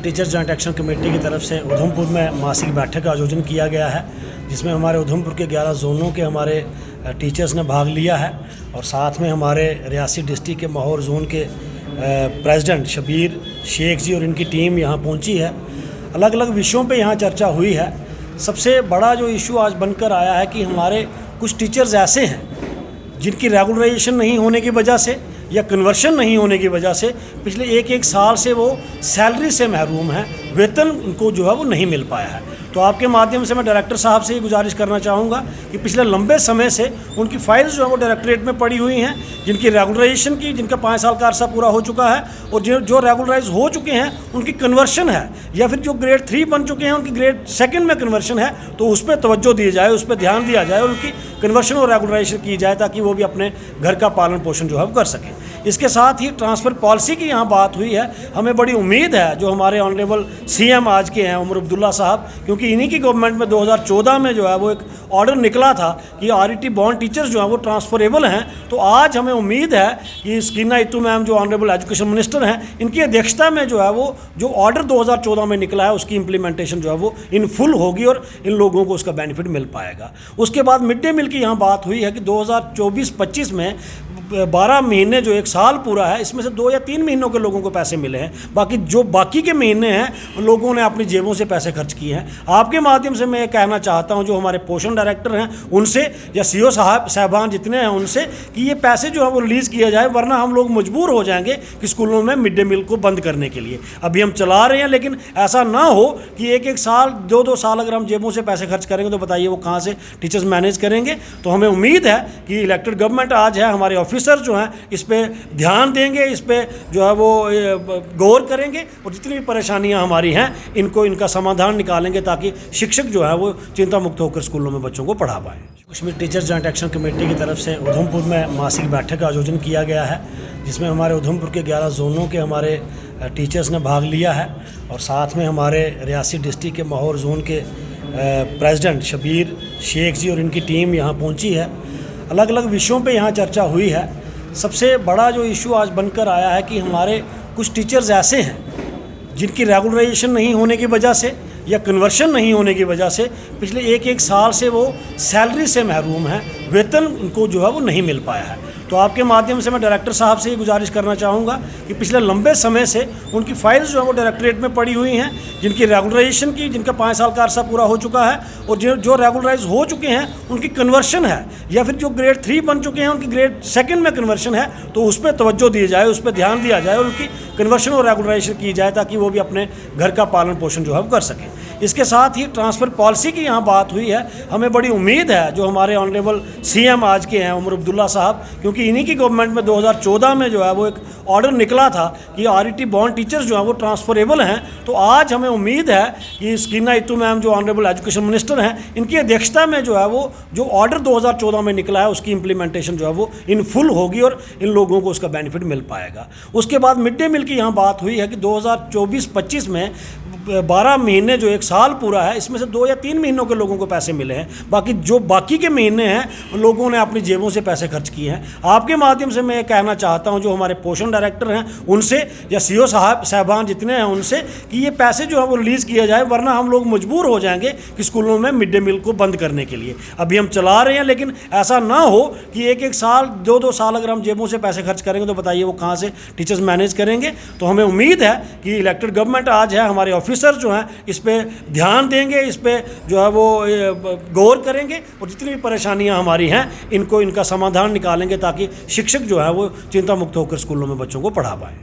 Kashmir teachers joint action committee की तरफ से उधमपुर में मासिक बैठक का आयोजन किया गया है, जिसमें हमारे उधमपुर के 11 जोनों के हमारे टीचर्स ने भाग लिया है और साथ में हमारे रियासी डिस्ट्रिक्ट के माहौर जोन के प्रेसिडेंट शबीर शेख जी और इनकी टीम यहाँ पहुँची है। अलग अलग विषयों पे यहाँ चर्चा हुई है। सबसे बड़ा जो इशू आज बनकर आया है कि हमारे कुछ टीचर्स ऐसे हैं जिनकी रेगुलराइजेशन नहीं होने की वजह से या कन्वर्शन नहीं होने की वजह से पिछले एक साल से वो सैलरी से महरूम हैं, वेतन उनको जो है वो नहीं मिल पाया है। तो आपके माध्यम से मैं डायरेक्टर साहब से ये गुजारिश करना चाहूँगा कि पिछले लंबे समय से उनकी फाइल्स जो है वो डायरेक्टरेट में पड़ी हुई हैं, जिनकी रेगुलराइजेशन की जिनका 5 साल का अरसा पूरा हो चुका है और जो रेगुलराइज हो चुके हैं उनकी कन्वर्शन है या फिर जो ग्रेड 3 बन चुके हैं उनकी ग्रेड 2 में कन्वर्शन है, तो उस पर तवज्जो दी जाए, उस पर ध्यान दिया जाए, उनकी कन्वर्शन और रेगुलराइजेशन की जाए ताकि वो भी अपने घर का पालन पोषण जो है वो कर सकें। इसके साथ ही ट्रांसफ़र पॉलिसी की यहाँ बात हुई है। हमें बड़ी उम्मीद है जो हमारे ऑनरेबल सीएम आज के हैं उमर अब्दुल्ला साहब, क्योंकि इन्हीं की गवर्नमेंट में 2014 में जो है वो एक ऑर्डर निकला था कि आरईटी बॉन्ड टीचर्स जो हैं वो ट्रांसफरेबल हैं। तो आज हमें उम्मीद है कि स्कीना इत्तू मैम जो ऑनरेबल एजुकेशन मिनिस्टर हैं, इनकी अध्यक्षता में जो है वो जो ऑर्डर 2014 में निकला है उसकी इम्प्लीमेंटेशन जो है वो इन फुल होगी और इन लोगों को उसका बेनिफिट मिल पाएगा। उसके बाद मिड डे मील की यहाँ बात हुई है कि 2024-25 में 12 महीने जो 1 साल पूरा है, इसमें से 2 या 3 महीनों के लोगों को पैसे मिले हैं। बाकी के महीने हैं लोगों ने अपनी जेबों से पैसे खर्च किए हैं। आपके माध्यम से मैं ये कहना चाहता हूं जो हमारे पोषण डायरेक्टर हैं उनसे या सीओ साहबान जितने हैं उनसे कि ये पैसे जो है वो रिलीज़ किया जाए, वरना हम लोग मजबूर हो जाएंगे कि स्कूलों में मिड डे मील को बंद करने के लिए। अभी हम चला रहे हैं, लेकिन ऐसा ना हो कि 1 साल 2 साल अगर हम जेबों से पैसे खर्च करेंगे तो बताइए वो कहाँ से टीचर्स मैनेज करेंगे। तो हमें उम्मीद है कि इलेक्टेड गवर्नमेंट आज है, हमारे ऑफिसर जो हैं इस पे ध्यान देंगे, इस पे जो है वो गौर करेंगे और जितनी भी परेशानियां हमारी हैं इनका समाधान निकालेंगे ताकि शिक्षक जो है वो चिंता मुक्त होकर स्कूलों में बच्चों को पढ़ा पाएँ। Kashmir teachers joint action committee की तरफ से उधमपुर में मासिक बैठक का आयोजन किया गया है, जिसमें हमारे उधमपुर के 11 जोनों के हमारे टीचर्स ने भाग लिया है और साथ में हमारे रियासी डिस्ट्रिक्ट के माहौर जोन के प्रेसिडेंट शबीर शेख जी और इनकी टीम यहाँ पहुँची है। अलग अलग विषयों पे यहाँ चर्चा हुई है। सबसे बड़ा जो इशू आज बनकर आया है कि हमारे कुछ टीचर्स ऐसे हैं जिनकी रेगुलराइजेशन नहीं होने की वजह से या कन्वर्शन नहीं होने की वजह से पिछले एक साल से वो सैलरी से महरूम हैं, वेतन उनको जो है वो नहीं मिल पाया है। तो आपके माध्यम से मैं डायरेक्टर साहब से ये गुजारिश करना चाहूँगा कि पिछले लंबे समय से उनकी फाइल्स जो है वो डायरेक्टरेट में पड़ी हुई हैं, जिनकी रेगुलराइजेशन की जिनका 5 साल का अरसा पूरा हो चुका है और जो रेगुलराइज हो चुके हैं उनकी कन्वर्शन है या फिर जो ग्रेड 3 बन चुके हैं उनकी ग्रेड 2 में कन्वर्शन है, तो उस पर तवज्जो दी जाए, उस पर ध्यान दिया जाए, उनकी कन्वर्शन और रेगुलराइजेशन की जाए ताकि वो भी अपने घर का पालन पोषण जो है वो कर सकें। इसके साथ ही ट्रांसफ़र पॉलिसी की यहाँ बात हुई है। हमें बड़ी उम्मीद है जो हमारे ऑनरेबल सीएम आज के हैं उमर अब्दुल्ला साहब, क्योंकि इन्हीं की गवर्नमेंट में 2014 में जो है वो एक ऑर्डर निकला था कि आरईटी बॉन्ड टीचर्स जो हैं वो ट्रांसफरेबल हैं। तो आज हमें उम्मीद है कि स्कीना इत्तू मैम जो ऑनरेबल एजुकेशन मिनिस्टर हैं, इनकी अध्यक्षता में जो है वो जो ऑर्डर 2014 में निकला है उसकी इम्प्लीमेंटेशन जो है वो इन फुल होगी और इन लोगों को उसका बेनिफिट मिल पाएगा। उसके बाद मिड डे मील की यहाँ बात हुई है कि 2024-25 में 12 महीने जो 1 साल पूरा है, इसमें से 2 या 3 महीनों के लोगों को पैसे मिले हैं। बाकी के महीने हैं लोगों ने अपनी जेबों से पैसे खर्च किए हैं। आपके माध्यम से मैं ये कहना चाहता हूं जो हमारे पोषण डायरेक्टर हैं उनसे या सीओ साहबान जितने हैं उनसे कि ये पैसे जो है वो रिलीज़ किया जाए, वरना हम लोग मजबूर हो जाएंगे कि स्कूलों में मिड डे मील को बंद करने के लिए। अभी हम चला रहे हैं, लेकिन ऐसा ना हो कि 1 साल 2 साल अगर हम जेबों से पैसे खर्च करेंगे तो बताइए वो कहाँ से टीचर्स मैनेज करेंगे। तो हमें उम्मीद है कि इलेक्टेड गवर्नमेंट आज है, हमारे ऑफिसर जो हैं इस पे ध्यान देंगे, इस पे जो है वो गौर करेंगे और जितनी भी परेशानियां हमारी हैं इनका समाधान निकालेंगे ताकि शिक्षक जो है वो चिंता मुक्त होकर स्कूलों में बच्चों को पढ़ा पाएँ।